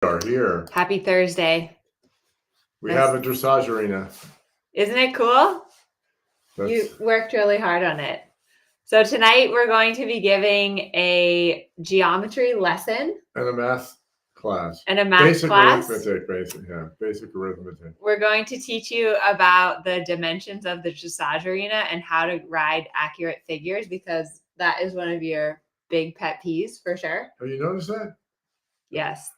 Are here. Happy Thursday. We have a dressage arena. Isn't it cool? You worked really hard on it. So tonight we're going to be giving a geometry lesson. And a math class. And a math class. Basic arithmetic. We're going to teach you about the dimensions of the dressage arena and how to ride accurate figures, because that is one of your big pet peeves for sure. Have you noticed that? Yes.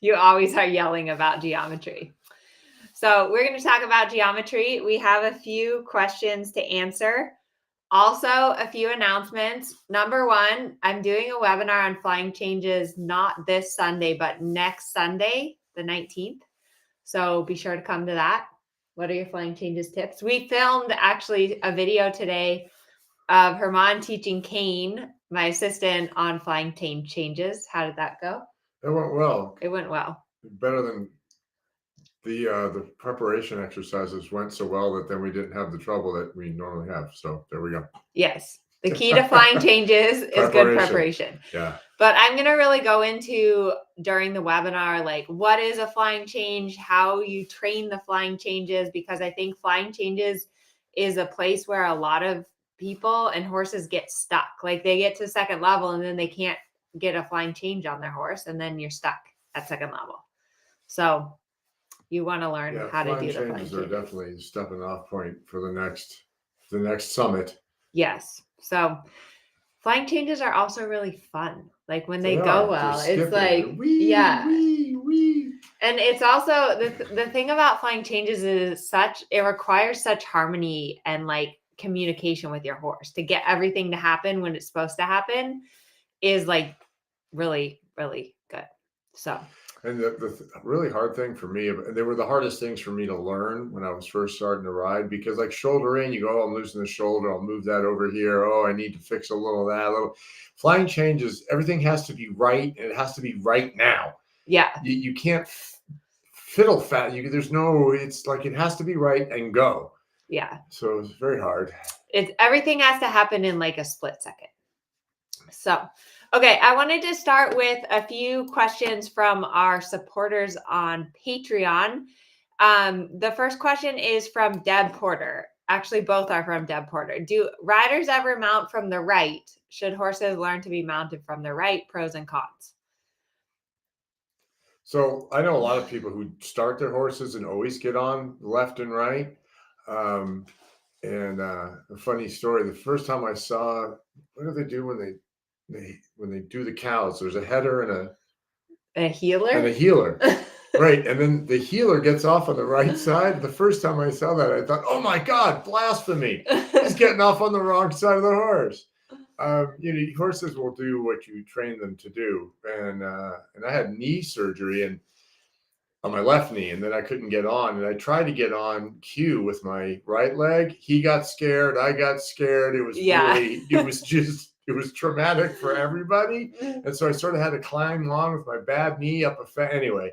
You always are yelling about geometry. So we're going to talk about geometry. We have a few questions to answer. Also, a few announcements. Number one, I'm doing a webinar on flying changes, not this Sunday, but next Sunday, the 19th. So be sure to come to that. What are your flying changes tips? We filmed actually a video today of Herman teaching Kane, my assistant, on flying changes. How did that go? It went well. It went well. Better than the preparation exercises went so well that then we didn't have the trouble that we normally have. So there we go. Yes. The key to flying changes is good preparation. Yeah. But I'm going to really go into during the webinar, like what is a flying change, how you train the flying changes, because I think flying changes is a place where a lot of people and horses get stuck. Like they get to second level and then they can't get a flying change on their horse, and then you're stuck at second level. So you want to learn how to do the flying changes. Are definitely a stepping off point for the next summit. Yes. So flying changes are also really fun. Like when they go well, it's like, wee. And it's also the thing about flying changes is it requires such harmony and like communication with your horse to get everything to happen when it's supposed to happen is like really, really good. So. And the really hard thing for me, they were the hardest things for me to learn when I was first starting to ride, because like shoulder in, you go, oh, I'm losing the shoulder, I'll move that over here. Oh, I need to fix a little of that. Flying changes, everything has to be right, and it has to be right now. Yeah. You can't fiddle fat. It's like it has to be right and go. Yeah. So it's very hard. Everything has to happen in like a split second. So, okay, I wanted to start with a few questions from our supporters on Patreon. The first question is from Deb Porter. Actually, both are from Deb Porter. Do riders ever mount from the right? Should horses learn to be mounted from the right? Pros and cons. So I know a lot of people who start their horses and always get on left and right. And a funny story, the first time I saw, what do they do when they do the cows? There's a header and a healer. And a healer. Right. And then the healer gets off on the right side. The first time I saw that, I thought, oh my God, blasphemy. He's getting off on the wrong side of the horse. Horses will do what you train them to do. And I had knee surgery on my left knee, and then I couldn't get on. And I tried to get on cue with my right leg. He got scared. I got scared. It was it was traumatic for everybody. And so I sort of had to climb along with my bad knee up anyway.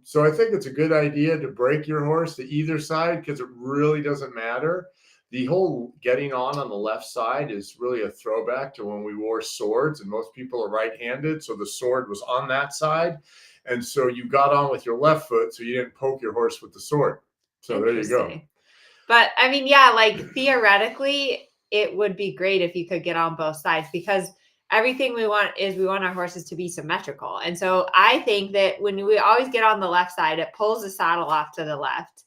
So I think it's a good idea to break your horse to either side, because it really doesn't matter. The whole getting on the left side is really a throwback to when we wore swords, and most people are right-handed. So the sword was on that side. And so you got on with your left foot, so you didn't poke your horse with the sword. So there you go. But I mean, yeah, like theoretically, it would be great if you could get on both sides, because everything we want our horses to be symmetrical. And so I think that when we always get on the left side, it pulls the saddle off to the left.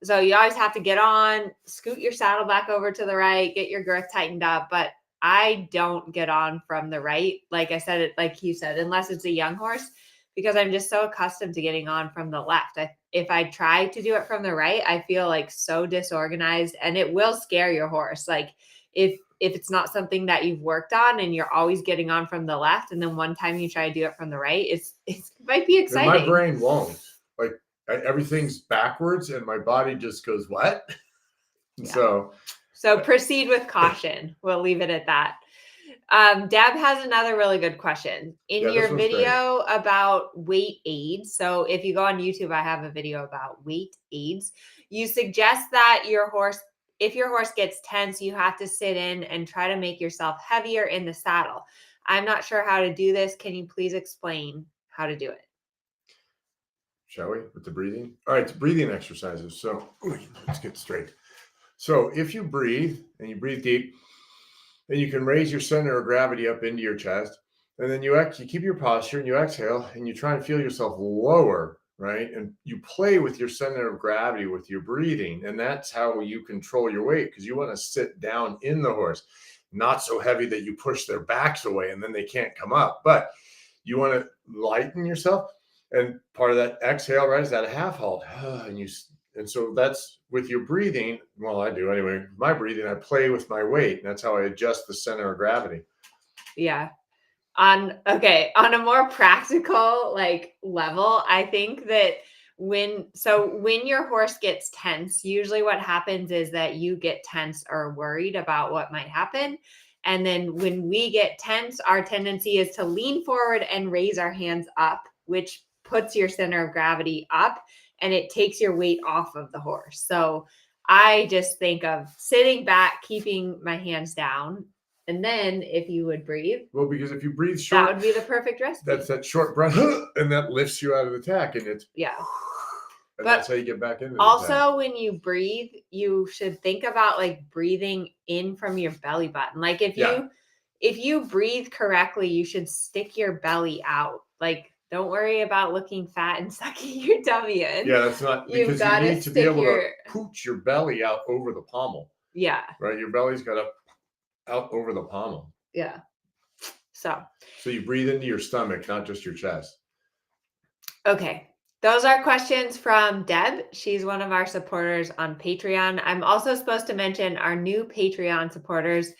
So you always have to get on, scoot your saddle back over to the right, get your girth tightened up. But I don't get on from the right. Like I said, like you said, unless it's a young horse, because I'm just so accustomed to getting on from the left. If I try to do it from the right, I feel like so disorganized, and it will scare your horse. Like if it's not something that you've worked on and you're always getting on from the left, and then one time you try to do it from the right, it might be exciting. And my brain won't. Like everything's backwards and my body just goes, what? Yeah. So proceed with caution. We'll leave it at that. Deb has another really good question. In your video about weight aids, so if you go on YouTube, I have a video about weight aids. You suggest that if your horse gets tense, you have to sit in and try to make yourself heavier in the saddle. I'm not sure how to do this. Can you please explain how to do it? shall we, with the breathing? All right, breathing exercises. So let's get straight. So if you breathe and you breathe deep, then you can raise your center of gravity up into your chest. And then you keep your posture and you exhale and you try and feel yourself lower, right? And you play with your center of gravity with your breathing. And that's how you control your weight, because you want to sit down in the horse, not so heavy that you push their backs away and then they can't come up. But you want to lighten yourself. And part of that exhale, right, is that a half halt. And so that's with your breathing. Well, I do anyway. My breathing, I play with my weight. And that's how I adjust the center of gravity. Yeah. On a more practical like level, I think that when your horse gets tense, usually what happens is that you get tense or worried about what might happen. And then when we get tense, our tendency is to lean forward and raise our hands up, which puts your center of gravity up and it takes your weight off of the horse. So I just think of sitting back, keeping my hands down. And then if you would breathe. Well, because if you breathe short, that would be the perfect recipe. That's that short breath, and that lifts you out of the tack. And it's, yeah. And but that's how you get back into also, when you breathe, you should think about like breathing in from your belly button. Like if you breathe correctly, you should stick your belly out. Like, don't worry about looking fat and sucking your tummy in. Yeah, that's not, because you need to be able to pooch your belly out over the pommel. Yeah. Right? Your belly's got to out over the pommel. Yeah. So you breathe into your stomach, not just your chest. Okay. Those are questions from Deb. She's one of our supporters on Patreon. I'm also supposed to mention our new Patreon supporters,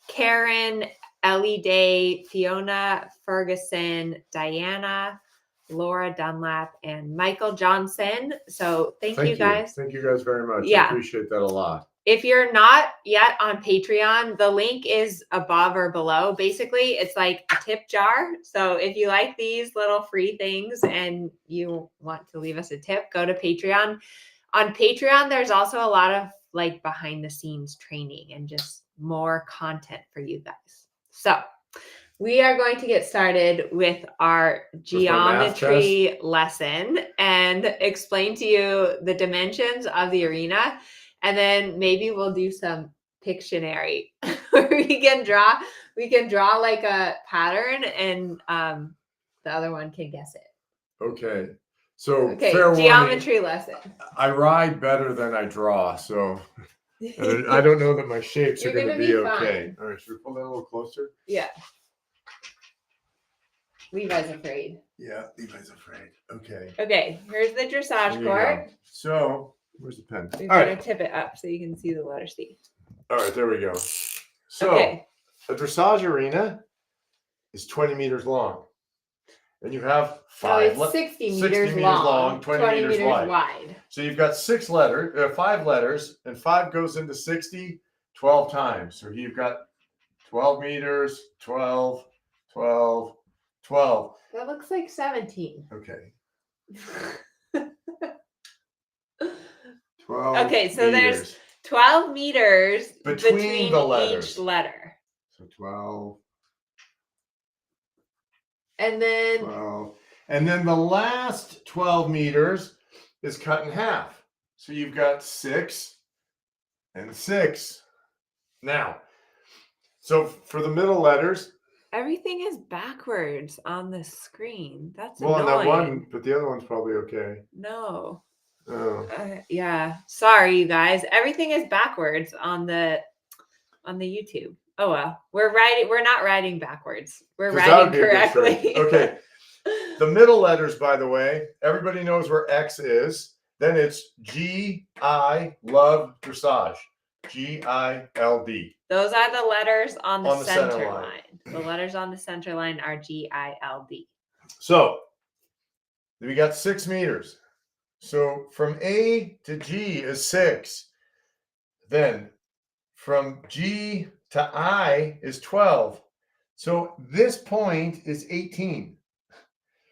Karen, Ellie Day, Fiona Ferguson, Diana, Laura Dunlap, and Michael Johnson. So thank you guys. Thank you guys very much. Yeah. I appreciate that a lot. If you're not yet on Patreon, the link is above or below. Basically, it's like a tip jar. So if you like these little free things and you want to leave us a tip, go to Patreon. On Patreon, there's also a lot of like behind the scenes training and just more content for you guys. So we are going to get started with our geometry lesson and explain to you the dimensions of the arena. And then maybe we'll do some Pictionary where we can draw like a pattern and the other one can guess it. Okay. So fair geometry warning, lesson. I ride better than I draw, so I don't know that my shapes are going to be okay. All right, should we pull that a little closer? Yeah. Levi's afraid. Yeah, Levi's afraid. Okay. Okay, here's the dressage court. So where's the pen? We're going to tip it up so you can see the letter C. All right, there we go. So a dressage arena is 20 meters long. And you have 60 meters long, 20 meters wide. So you've got 5 letters, and 5 goes into 60 12 times. So you've got 12 meters, 12, 12, 12. That looks like 17. Okay. 12 okay, so meters. There's 12 meters between the letters. Each letter. So 12. And then 12. And then the last 12 meters is cut in half. So you've got 6 and 6. Now, so for the middle letters, everything is backwards on the screen. That's well, annoying. On that one, but the other one's probably okay. No. Oh. Yeah. Sorry, you guys. Everything is backwards on the YouTube. Oh well. We're not writing backwards. We're writing correctly. Okay. The middle letters, by the way, everybody knows where X is. Then it's G-I, love, dressage. G-I-L-D. Those are the letters on the center line. The letters on the center line are G-I-L-D. So we got 6 meters. So from A to G is 6. Then from G to I is 12. So this point is 18.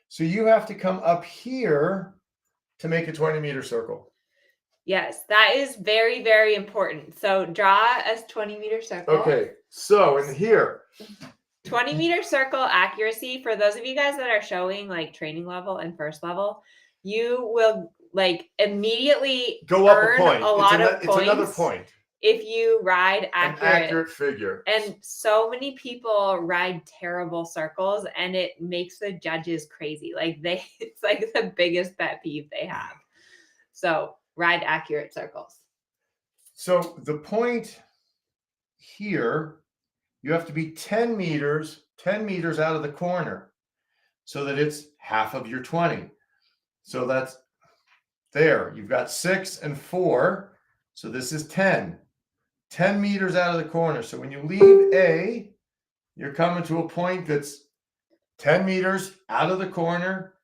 So you have to come up here to make a 20-meter circle. Yes, that is very, very important. So draw a 20-meter circle. Okay, so in here. 20-meter circle accuracy, for those of you guys that are showing like training level and first level, you will like immediately Go up a earn point. a lot of It's points another point. if you ride An accurate figure. And so many people ride terrible circles, and it makes the judges crazy. Like it's like the biggest pet peeve they have. So ride accurate circles. So the point here, you have to be 10 meters out of the corner so that it's half of your 20. So that's there. You've got 6 and 4. So this is 10. 10 meters out of the corner. So when you leave A, you're coming to a point that's 10 meters out of the corner.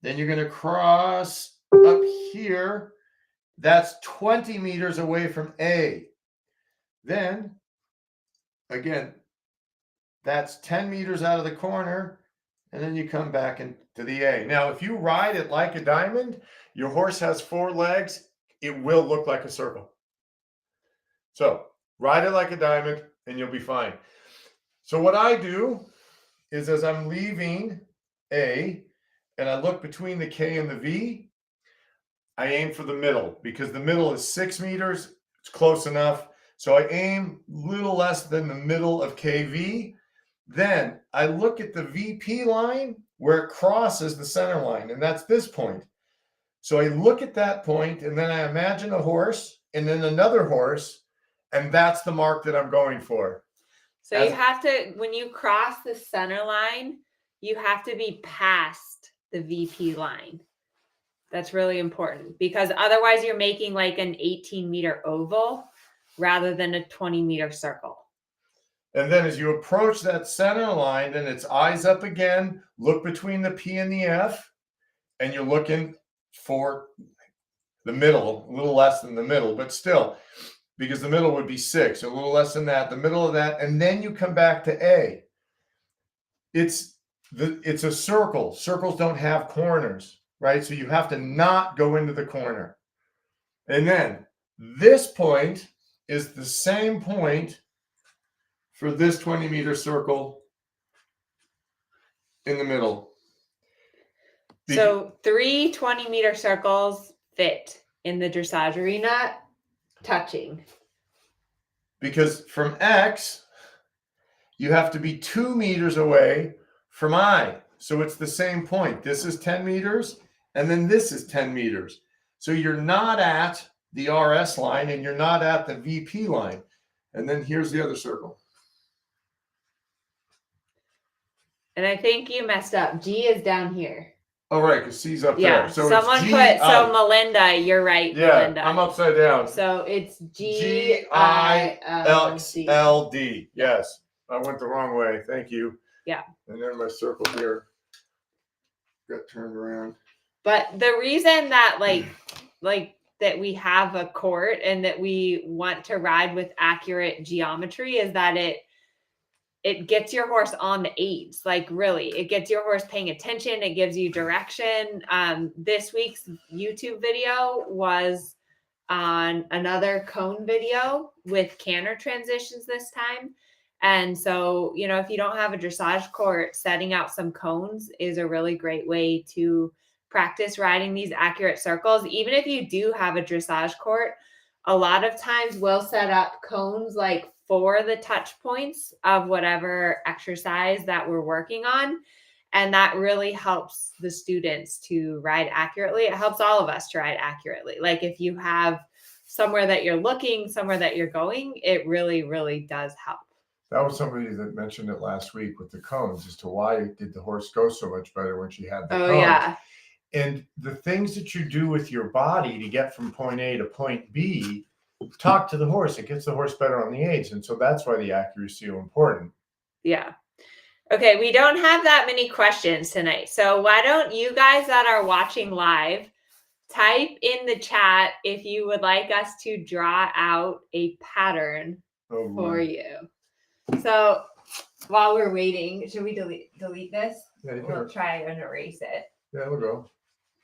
Then you're going to cross up here. That's 20 meters away from A. Then, again, that's 10 meters out of the corner. And then you come back into the A. Now, if you ride it like a diamond, your horse has 4 legs. It will look like a circle. So ride it like a diamond and you'll be fine. So what I do is as I'm leaving A and I look between the K and the V, I aim for the middle because the middle is 6 meters. It's close enough. So I aim a little less than the middle of KV. Then I look at the VP line where it crosses the center line, and that's this point. So I look at that point, and then I imagine a horse and then another horse, and that's the mark that I'm going for. So you have to, when you cross the center line, you have to be past the VP line. That's really important because otherwise you're making like an 18-meter oval rather than a 20-meter circle. And then as you approach that center line, then it's eyes up again, look between the P and the F, and you're looking for the middle, a little less than the middle, but still, because the middle would be 6, a little less than that, the middle of that, and then you come back to A. It's a circle. Circles don't have corners, right? So you have to not go into the corner. And then this point is the same point for this 20-meter circle in the middle. So 3 20-meter circles fit in the dressage arena, touching. Because from X, you have to be 2 meters away from I. So it's the same point. This is 10 meters, and then this is 10 meters. So you're not at the RS line, and you're not at the VP line. And then here's the other circle. And I think you messed up. G is down here. Oh, right, because C's up there. So someone it's put, so Melinda, you're right, yeah, Melinda. I'm upside down. So it's G-I-L-D. Yes, I went the wrong way. Thank you. Yeah. And then my circle here got turned around. But the reason that like that we have a court and that we want to ride with accurate geometry is that it gets your horse on the aids. Like really, it gets your horse paying attention. It gives you direction. This week's YouTube video was on another cone video with canter transitions this time. And so, you know, if you don't have a dressage court, setting out some cones is a really great way to practice riding these accurate circles. Even if you do have a dressage court, a lot of times we'll set up cones like for the touch points of whatever exercise that we're working on. And that really helps the students to ride accurately. It helps all of us to ride accurately. Like if you have somewhere that you're looking, somewhere that you're going, it really, really does help. That was somebody that mentioned it last week with the cones as to why did the horse go so much better when she had the cones. Yeah. And the things that you do with your body to get from point A to point B, talk to the horse. It gets the horse better on the aids. And so that's why the accuracy is so important. Yeah. Okay, we don't have that many questions tonight. So why don't you guys that are watching live type in the chat if you would like us to draw out a pattern for you. So while we're waiting, should we delete this? Yeah, we'll try and erase it. Yeah, we'll go.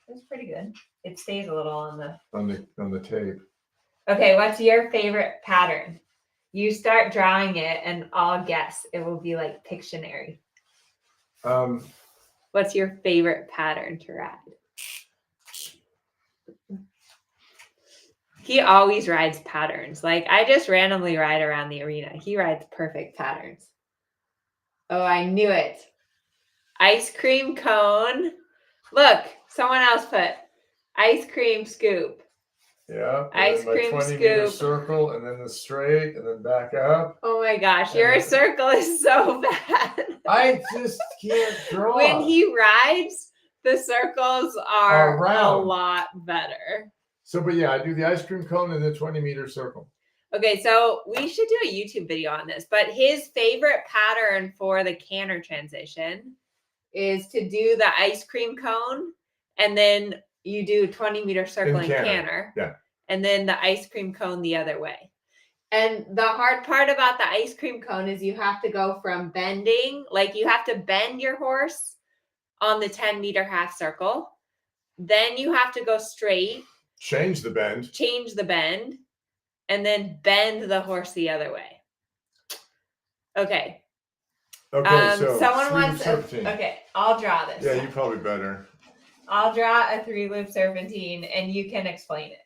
It's pretty good. It stays a little on the tape. Okay, what's your favorite pattern? You start drawing it and I'll guess. It will be like Pictionary. What's your favorite pattern to ride? He always rides patterns. Like I just randomly ride around the arena. He rides perfect patterns. Oh, I knew it. Ice cream cone. Look, someone else put ice cream scoop. Yeah. Ice my cream 20-meter scoop. circle, and then the straight, and then back up. Oh my gosh, your circle is so bad. I just can't draw. When he rides, the circles are a round. lot better. So, but yeah, I do the ice cream cone and the 20-meter circle. Okay, so we should do a YouTube video on this, but his favorite pattern for the canter transition is to do the ice cream cone, and then you do 20-meter circle and canter. Yeah. And then the ice cream cone the other way. And the hard part about the ice cream cone is you have to go from bending, like you have to bend your horse on the 10-meter half circle. Then you have to go straight. Change the bend. And then bend the horse the other way. Okay. Okay, so someone wants okay, I'll draw this. Yeah, you probably better. I'll draw a 3-loop serpentine and you can explain it.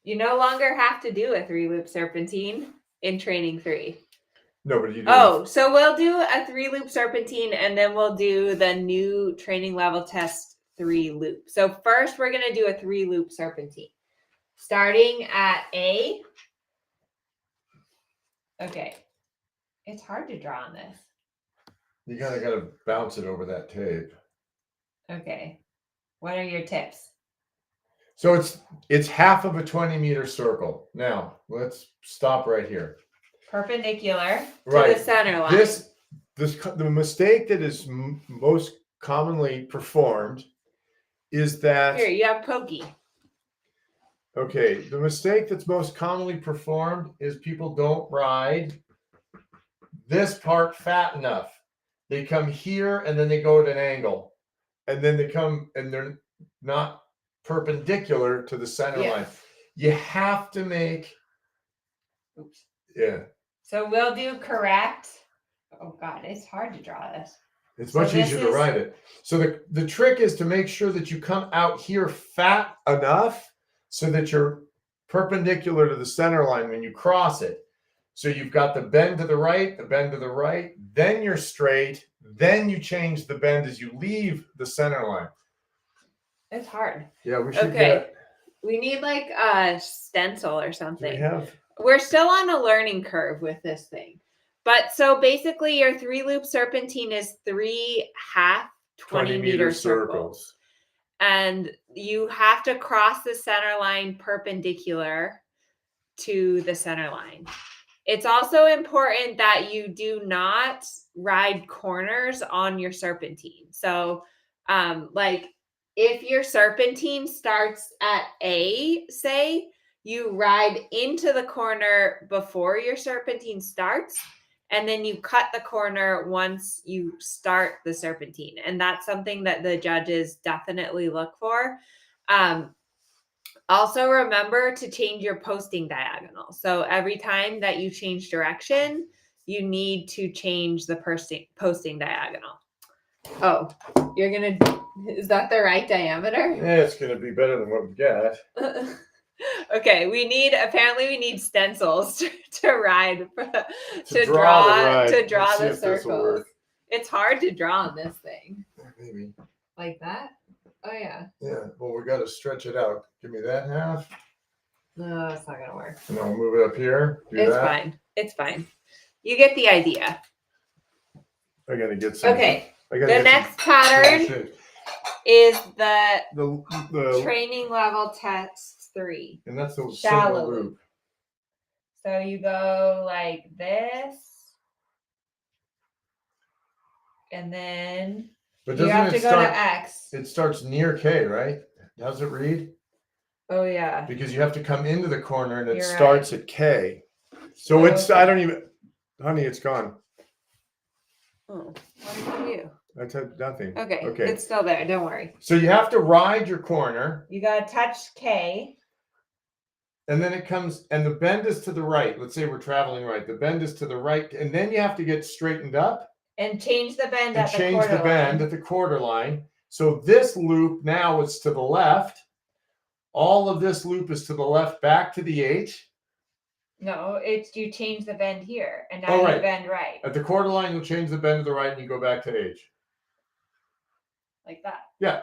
You no longer have to do a 3-loop serpentine in training 3. No, but you do. Oh, so we'll do a 3-loop serpentine and then we'll do the new training level test 3-loop. So first we're going to do a 3-loop serpentine. Starting at A. Okay. It's hard to draw on this. You kind of got to bounce it over that tape. Okay. What are your tips? So it's half of a 20-meter circle. Now, let's stop right here. Perpendicular to the center line. The mistake that is most commonly performed is that... Here, you have pokey. Okay, the mistake that's most commonly performed is people don't ride this part fat enough. They come here and then they go at an angle. And then they come and they're not perpendicular to the center line. You have to make... Oops. Yeah. So we'll do correct. Oh God, it's hard to draw this. It's much easier to write it. So the trick is to make sure that you come out here fat enough so that you're perpendicular to the center line when you cross it. So you've got the bend to the right, then you're straight, then you change the bend as you leave the center line. It's hard. Yeah, we should We need like a stencil or something. We We're still on a learning curve with this thing. But so basically your 3-loop serpentine is 3 half 20-meter circles. And you have to cross the center line perpendicular to the center line. It's also important that you do not ride corners on your serpentine. So like if your serpentine starts at A, say, you ride into the corner before your serpentine starts, and then you cut the corner once you start the serpentine. And that's something that the judges definitely look for. Also remember to change your posting diagonal. So every time that you change direction, you need to change the posting diagonal. Oh, is that the right diameter? Yeah, it's going to be better than what we got. Okay, apparently we need stencils to ride, to draw the circles. It's hard to draw on this thing. Maybe. Like that? Oh yeah. Yeah, well, we got to stretch it out. Give me that half. No, it's not going to work. And I'll move it up here. It's fine. You get the idea. I got to get some. Okay. The next pattern is the training level test 3. And that's the shallow loop. So you go like this. And then you have to go to X. It starts near K, right? How's it read? Oh, yeah. Because you have to come into the corner and it starts at K. So honey, it's gone. Oh, what did you do? I typed nothing. Okay. It's still there. Don't worry. So you have to ride your corner. You got to touch K. And then it comes, and the bend is to the right. Let's say we're traveling right. The bend is to the right. And then you have to get straightened up. And change the bend at the quarter line. At the quarter line. So this loop now is to the left. all of this loop is to the left back to the H. No, it's you change the bend here, and now Oh, you right. bend right. At the quarter line, you'll change the bend to the right and you go back to H. Like that. Yeah.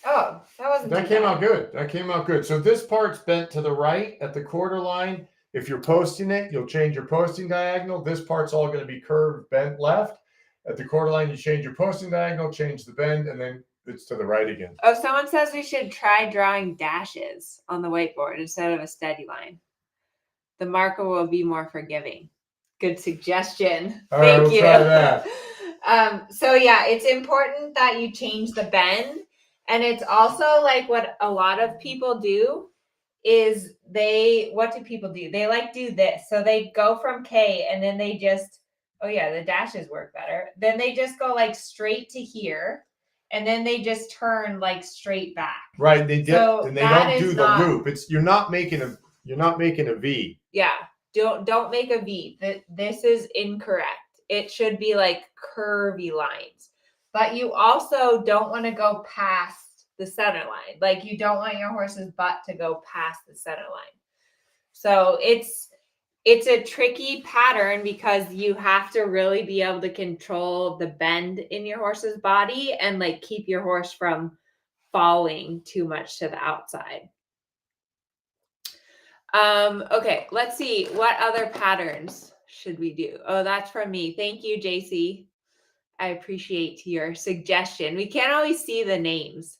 Oh, that wasn't That too came bad. out good. That came out good. So this part's bent to the right at the quarter line. If you're posting it, you'll change your posting diagonal. This part's all going to be curved, bent left. At the quarter line, you change your posting diagonal, change the bend, and then it's to the right again. Oh, someone says we should try drawing dashes on the whiteboard instead of a steady line. The marker will be more forgiving. Good suggestion. All right, Thank we'll you. try that. So yeah, it's important that you change the bend. And it's also like what a lot of people do is what do people do? They like do this. So they go from K and then they just, oh yeah, the dashes work better. Then they just go like straight to here. And then they just turn like straight back. Right. They dip, So and they that don't do is the not- loop. You're not making a V. Yeah. Don't make a V. This is incorrect. It should be like curvy lines. But you also don't want to go past the center line. Like you don't want your horse's butt to go past the center line. So it's a tricky pattern because you have to really be able to control the bend in your horse's body and like keep your horse from falling too much to the outside. Okay, let's see. What other patterns should we do? Oh, that's from me. Thank you, JC. I appreciate your suggestion. We can't always see the names.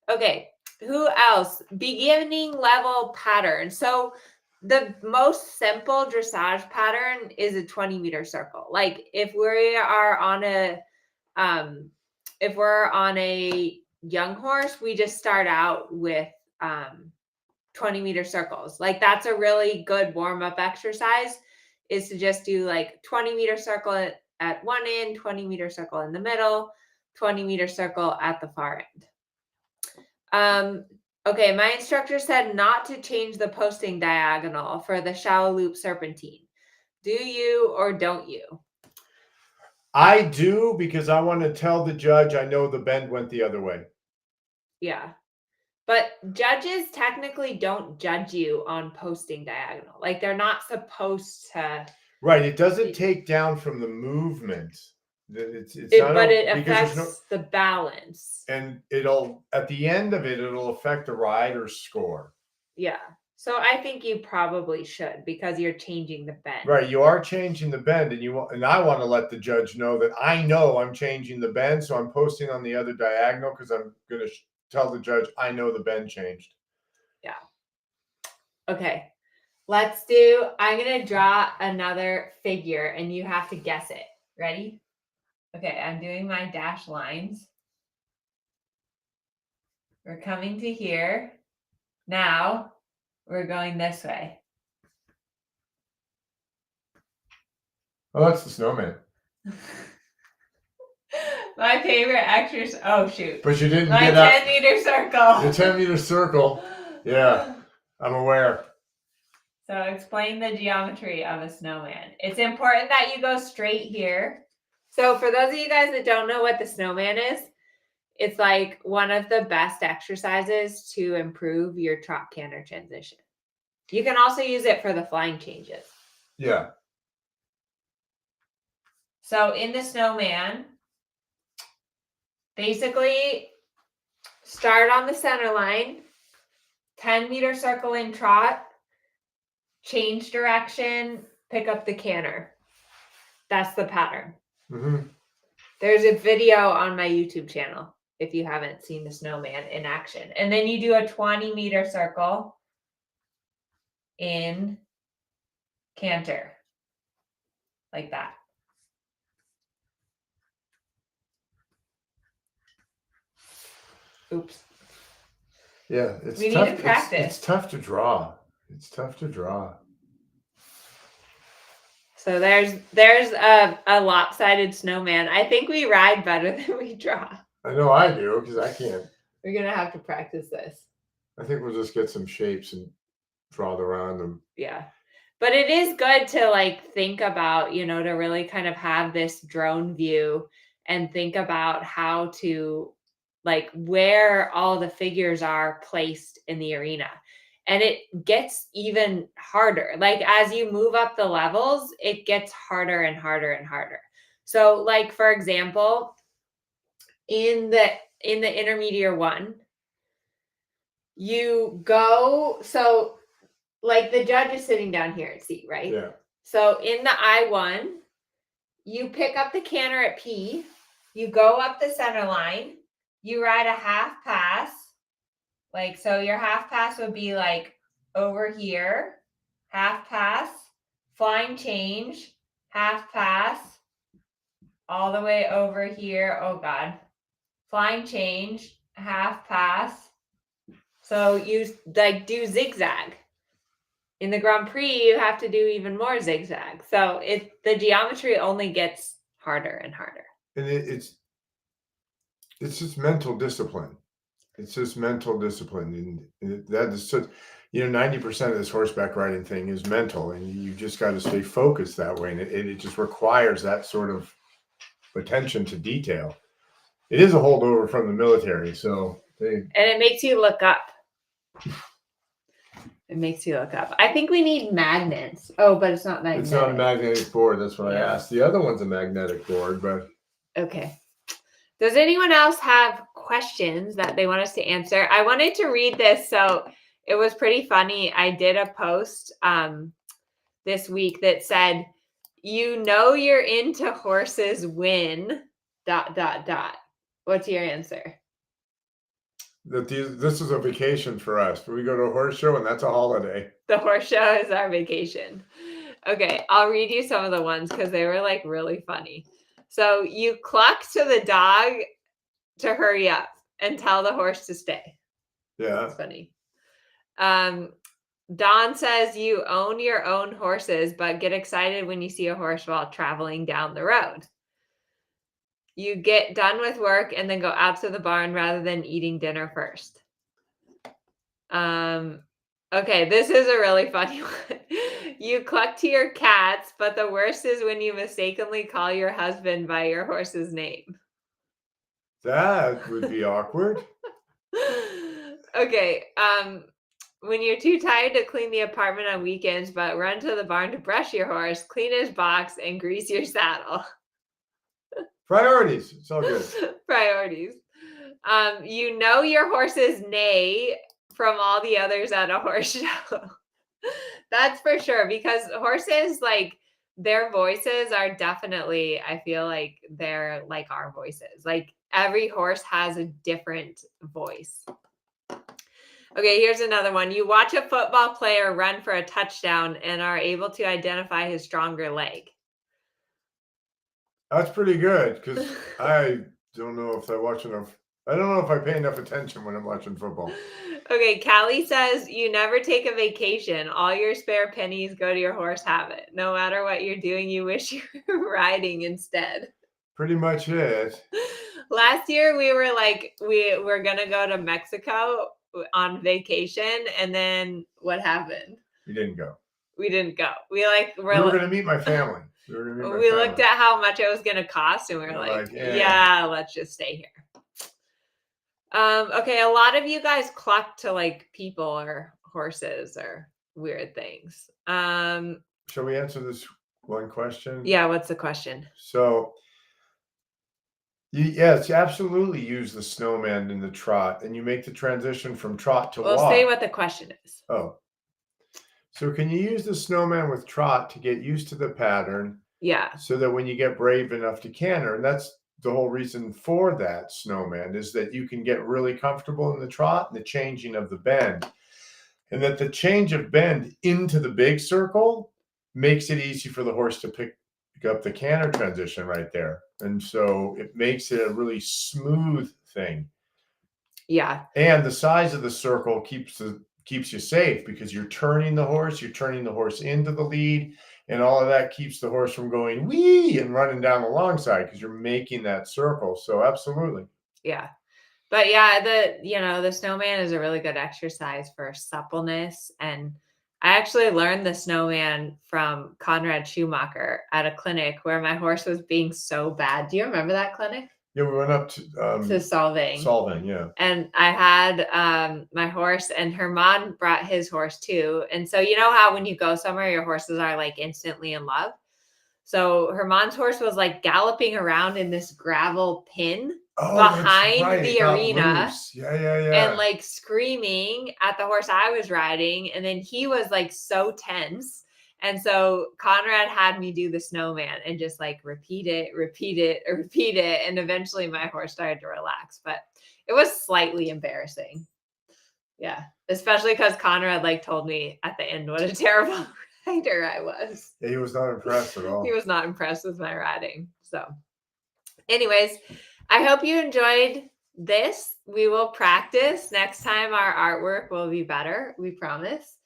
Okay, who else? Beginning level pattern. So the most simple dressage pattern is a 20-meter circle. Like if we are on if we're on a young horse, we just start out with 20-meter circles. Like that's a really good warm-up exercise, is to just do like 20-meter circle at one end, 20-meter circle in the middle, 20-meter circle at the far end. Okay, my instructor said not to change the posting diagonal for the shallow loop serpentine. Do you or don't you? I do, because I want to tell the judge I know the bend went the other way. Yeah. But judges technically don't judge you on posting diagonal. Like they're not supposed to. Right. It doesn't take down from the movement. But it affects the balance. And at the end of it'll affect the rider's score. Yeah. So I think you probably should, because you're changing the bend. Right. You are changing the bend, and I want to let the judge know that I know I'm changing the bend. So I'm posting on the other diagonal because I'm going to tell the judge I know the bend changed. Yeah. Okay. I'm going to draw another figure and you have to guess it. Ready? Okay. I'm doing my dash lines. We're coming to here. Now we're going this way. Oh, that's the snowman. My favorite exercise. Oh, shoot. But you didn't my get up. 10-meter circle. The 10-meter circle. Yeah, I'm aware. So explain the geometry of a snowman. It's important that you go straight here. So for those of you guys that don't know what the snowman is, it's like one of the best exercises to improve your trot canter transition. You can also use it for the flying changes. Yeah. So in the snowman, basically start on the center line, 10-meter circle in trot, change direction, pick up the canter. That's the pattern. Mm-hmm. There's a video on my YouTube channel if you haven't seen the snowman in action. And then you do a 20-meter circle in canter. Like that. Oops. Yeah, it's we tough. need to practice. It's tough to draw. It's tough to draw. So there's a lopsided snowman. I think we ride better than we draw. I know I do, because I can't. We're gonna have to practice this. I think we'll just get some shapes and draw around them. Yeah. But it is good to like think about, to really kind of have this drone view and think about how to like where all the figures are placed in the arena. And it gets even harder. Like as you move up the levels, it gets harder and harder and harder. So like, for example, in the intermediate one, you go, so like the judge is sitting down here at C, right? Yeah. So in the I1, you pick up the canter at P, you go up the center line, you ride a half pass. Like, so your half pass would be like over here, half pass, flying change, half pass, all the way over here. Oh God. Flying change, half pass. So you like do zigzag. In the Grand Prix, you have to do even more zigzag. So the geometry only gets harder and harder. And it's just mental discipline. It's just mental discipline. And that is such, 90% of this horseback riding thing is mental, and you just got to stay focused that way. And it just requires that sort of attention to detail. It is a holdover from the military. And it makes you look up. It makes you look up. I think we need magnets. Oh, but it's not magnetic. It's not a magnetic board. That's what I asked. The other one's a magnetic board, but. Okay. Does anyone else have questions that they want us to answer? I wanted to read this. So it was pretty funny. I did a post this week that said, you're into horses when ... What's your answer? This is a vacation for us. We go to a horse show and that's a holiday. The horse show is our vacation. Okay, I'll read you some of the ones because they were like really funny. So you cluck to the dog to hurry up and tell the horse to stay. Yeah. That's funny. Don says you own your own horses, but get excited when you see a horse while traveling down the road. You get done with work and then go out to the barn rather than eating dinner first. Okay, this is a really funny one. You cluck to your cats, but the worst is when you mistakenly call your husband by your horse's name. That would be awkward. Okay, when you're too tired to clean the apartment on weekends, but run to the barn to brush your horse, clean his box, and grease your saddle. Priorities. It's all good. Priorities. Your horse's neigh from all the others at a horse show. That's for sure, because horses, like, their voices are definitely, I feel like they're like our voices. Like every horse has a different voice. Okay, here's another one. You watch a football player run for a touchdown and are able to identify his stronger leg. That's pretty good, because I don't know if I watch enough. I don't know if I pay enough attention when I'm watching football. Okay, Callie says you never take a vacation. All your spare pennies go to your horse habit. No matter what you're doing, you wish you were riding instead. Pretty much it. Last year we were like, we were gonna go to Mexico on vacation, and then what happened? We didn't go. We didn't go. We were gonna meet my family. We looked at how much it was gonna cost, and we were like, yeah, let's just stay here. Okay, a lot of you guys cluck to like people or horses or weird things. Shall we answer this one question? Yeah, what's the question? So, yes, you absolutely use the snowman in the trot, and you make the transition from trot to walk. Well, say what the question is. Oh. So can you use the snowman with trot to get used to the pattern? Yeah. So that when you get brave enough to canter, and that's the whole reason for that snowman, is that you can get really comfortable in the trot and the changing of the bend. And that the change of bend into the big circle makes it easy for the horse to pick up the canter transition right there. And so it makes it a really smooth thing. Yeah. And the size of the circle keeps you safe, because you're turning the horse into the lead, and all of that keeps the horse from going wee and running down the long side, because you're making that circle. So absolutely. Yeah. But yeah, the snowman is a really good exercise for suppleness. And I actually learned the snowman from Conrad Schumacher at a clinic where my horse was being so bad. Do you remember that clinic? Yeah, we went up to to Solvang. Solvang, yeah. And I had my horse, and Herman brought his horse too. And so you know how when you go somewhere, your horses are like instantly in love. So Herman's horse was like galloping around in this gravel pin behind right. the It got arena loose. Yeah. and like screaming at the horse I was riding. And then he was like so tense. And so Conrad had me do the snowman and just like repeat it. And eventually my horse started to relax, but it was slightly embarrassing. Yeah. Especially because Conrad like told me at the end what a terrible rider I was. Yeah, he was not impressed at all. He was not impressed with my riding. So anyways, I hope you enjoyed this. We will practice. Next time our artwork will be better. We promise.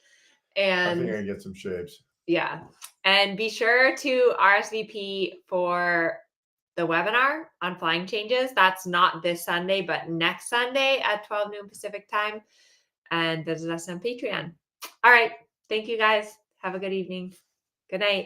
And I think I get some shapes. Yeah. And be sure to RSVP for the webinar on flying changes. That's not this Sunday, but next Sunday at 12 noon Pacific time. And visit us on Patreon. All right. Thank you guys. Have a good evening. Good night.